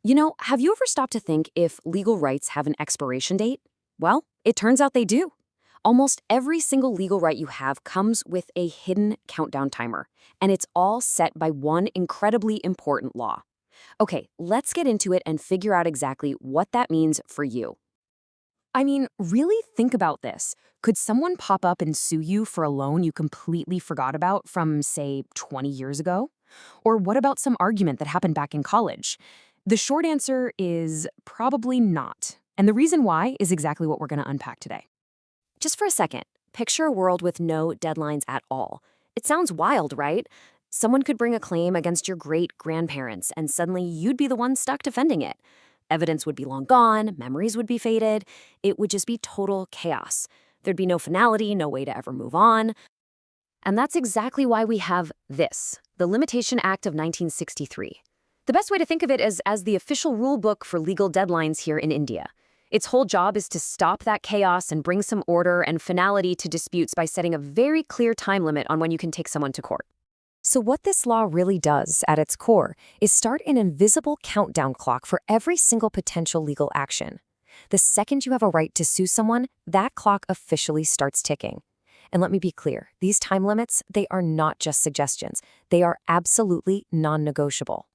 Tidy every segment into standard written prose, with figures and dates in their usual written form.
Have you ever stopped to think if legal rights have an expiration date? Well, it turns out they do. Almost every single legal right you have comes with a hidden countdown timer, and it's all set by one incredibly important law. Okay, let's get into it and figure out exactly what that means for you. Really think about this. Could someone pop up and sue you for a loan you completely forgot about from, say, 20 years ago? Or what about some argument that happened back in college? The short answer is probably not. And the reason why is exactly what we're going to unpack today. Just for a second, picture a world with no deadlines at all. It sounds wild, right? Someone could bring a claim against your great-grandparents, and suddenly you'd be the one stuck defending it. Evidence would be long gone, memories would be faded, it would just be total chaos. There'd be no finality, no way to ever move on. And that's exactly why we have this, the Limitation Act of 1963. The best way to think of it is as the official rule book for legal deadlines here in India. Its whole job is to stop that chaos and bring some order and finality to disputes by setting a very clear time limit on when you can take someone to court. So what this law really does, at its core, is start an invisible countdown clock for every single potential legal action. The second you have a right to sue someone, that clock officially starts ticking. And let me be clear, these time limits, they are not just suggestions. They are absolutely non-negotiable.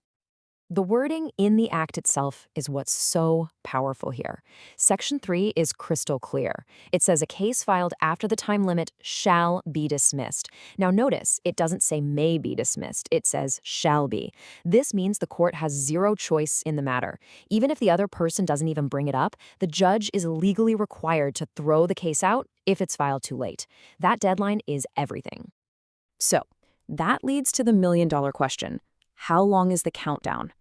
The wording in the Act itself is what's so powerful here. Section 3 is crystal clear. It says a case filed after the time limit shall be dismissed. Now notice, it doesn't say may be dismissed, it says shall be. This means the court has zero choice in the matter. Even if the other person doesn't even bring it up, the judge is legally required to throw the case out if it's filed too late. That deadline is everything. So, that leads to the million-dollar question. How long is the countdown?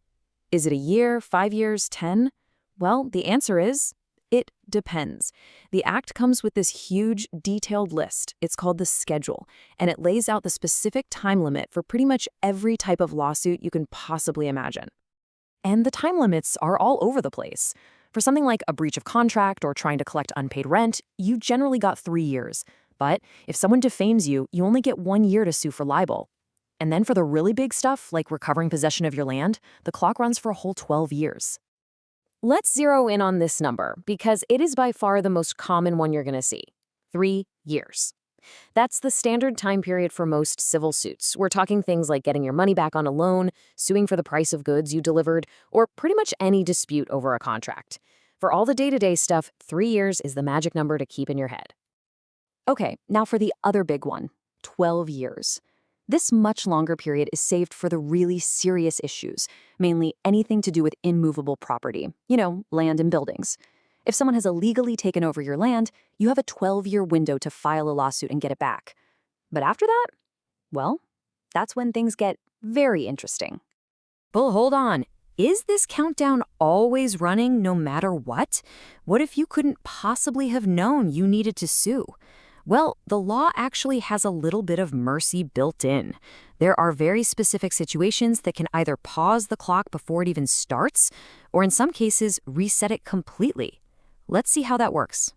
Is it a year, 5 years, 10? Well, the answer is, it depends. The Act comes with this huge, detailed list. It's called the Schedule, and it lays out the specific time limit for pretty much every type of lawsuit you can possibly imagine. And the time limits are all over the place. For something like a breach of contract or trying to collect unpaid rent, you generally got 3 years. But if someone defames you, you only get 1 year to sue for libel. And then for the really big stuff, like recovering possession of your land, the clock runs for a whole 12 years. Let's zero in on this number, because it is by far the most common one you're going to see. 3 years. That's the standard time period for most civil suits. We're talking things like getting your money back on a loan, suing for the price of goods you delivered, or pretty much any dispute over a contract. For all the day-to-day stuff, 3 years is the magic number to keep in your head. Okay, now for the other big one, 12 years. This much longer period is saved for the really serious issues, mainly anything to do with immovable property, land and buildings. If someone has illegally taken over your land, you have a 12-year window to file a lawsuit and get it back. But after that, well, that's when things get very interesting. But hold on. Is this countdown always running no matter what? What if you couldn't possibly have known you needed to sue? Well, the law actually has a little bit of mercy built in. There are very specific situations that can either pause the clock before it even starts, or in some cases, reset it completely. Let's see how that works.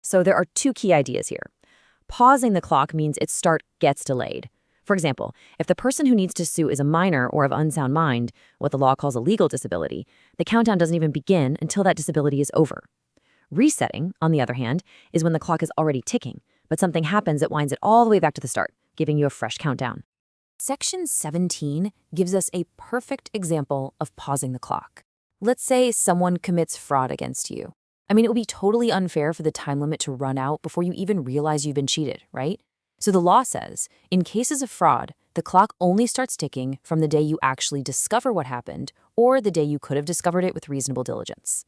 So there are two key ideas here. Pausing the clock means its start gets delayed. For example, if the person who needs to sue is a minor or of unsound mind, what the law calls a legal disability, the countdown doesn't even begin until that disability is over. Resetting, on the other hand, is when the clock is already ticking, but something happens that winds it all the way back to the start, giving you a fresh countdown. Section 17 gives us a perfect example of pausing the clock. Let's say someone commits fraud against you. It would be totally unfair for the time limit to run out before you even realize you've been cheated, right? So the law says, in cases of fraud, the clock only starts ticking from the day you actually discover what happened or the day you could have discovered it with reasonable diligence.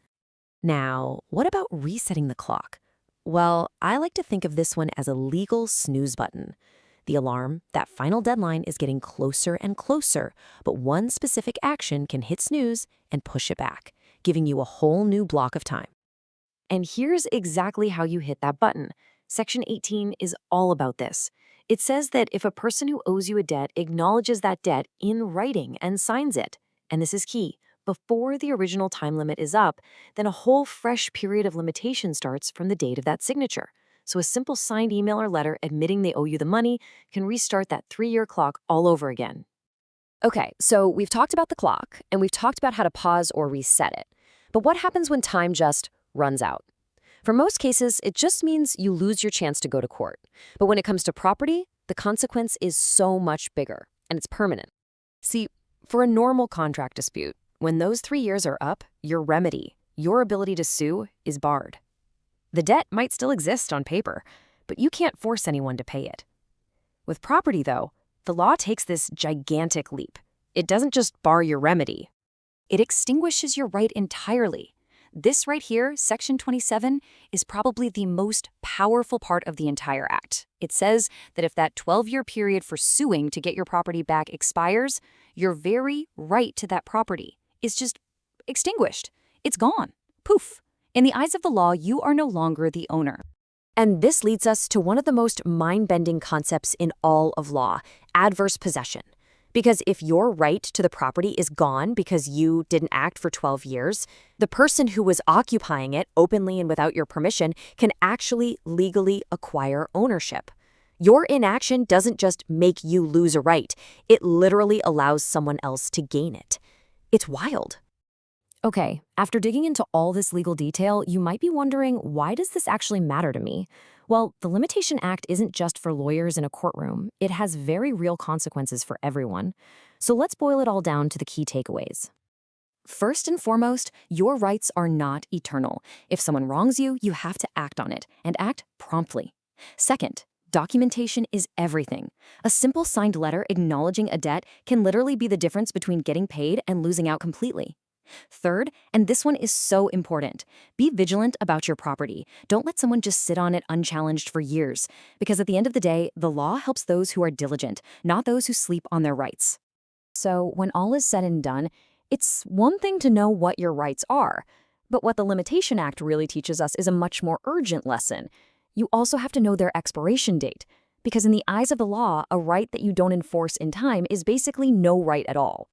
Now, what about resetting the clock? Well, I like to think of this one as a legal snooze button. The alarm, that final deadline, is getting closer and closer, but one specific action can hit snooze and push it back, giving you a whole new block of time. And here's exactly how you hit that button. Section 18 is all about this. It says that if a person who owes you a debt acknowledges that debt in writing and signs it, and this is key, before the original time limit is up, then a whole fresh period of limitation starts from the date of that signature. So a simple signed email or letter admitting they owe you the money can restart that 3-year clock all over again. Okay, so we've talked about the clock, and we've talked about how to pause or reset it. But what happens when time just runs out? For most cases, it just means you lose your chance to go to court. But when it comes to property, the consequence is so much bigger, and it's permanent. See, for a normal contract dispute, when those 3 years are up, your remedy, your ability to sue, is barred. The debt might still exist on paper, but you can't force anyone to pay it. With property, though, the law takes this gigantic leap. It doesn't just bar your remedy. It extinguishes your right entirely. This right here, Section 27, is probably the most powerful part of the entire act. It says that if that 12-year period for suing to get your property back expires, your very right to that property is just extinguished. It's gone. Poof. In the eyes of the law, you are no longer the owner. And this leads us to one of the most mind-bending concepts in all of law, adverse possession. Because if your right to the property is gone because you didn't act for 12 years, the person who was occupying it openly and without your permission can actually legally acquire ownership. Your inaction doesn't just make you lose a right, it literally allows someone else to gain it. It's wild. Okay, after digging into all this legal detail, you might be wondering, why does this actually matter to me? Well, the Limitation Act isn't just for lawyers in a courtroom. It has very real consequences for everyone. So let's boil it all down to the key takeaways. First and foremost, your rights are not eternal. If someone wrongs you, you have to act on it, and act promptly. Second, documentation is everything. A simple signed letter acknowledging a debt can literally be the difference between getting paid and losing out completely. Third, and this one is so important, be vigilant about your property. Don't let someone just sit on it unchallenged for years, because at the end of the day, the law helps those who are diligent, not those who sleep on their rights. So when all is said and done, it's one thing to know what your rights are, but what the Limitation Act really teaches us is a much more urgent lesson. You also have to know their expiration date, because in the eyes of the law, a right that you don't enforce in time is basically no right at all.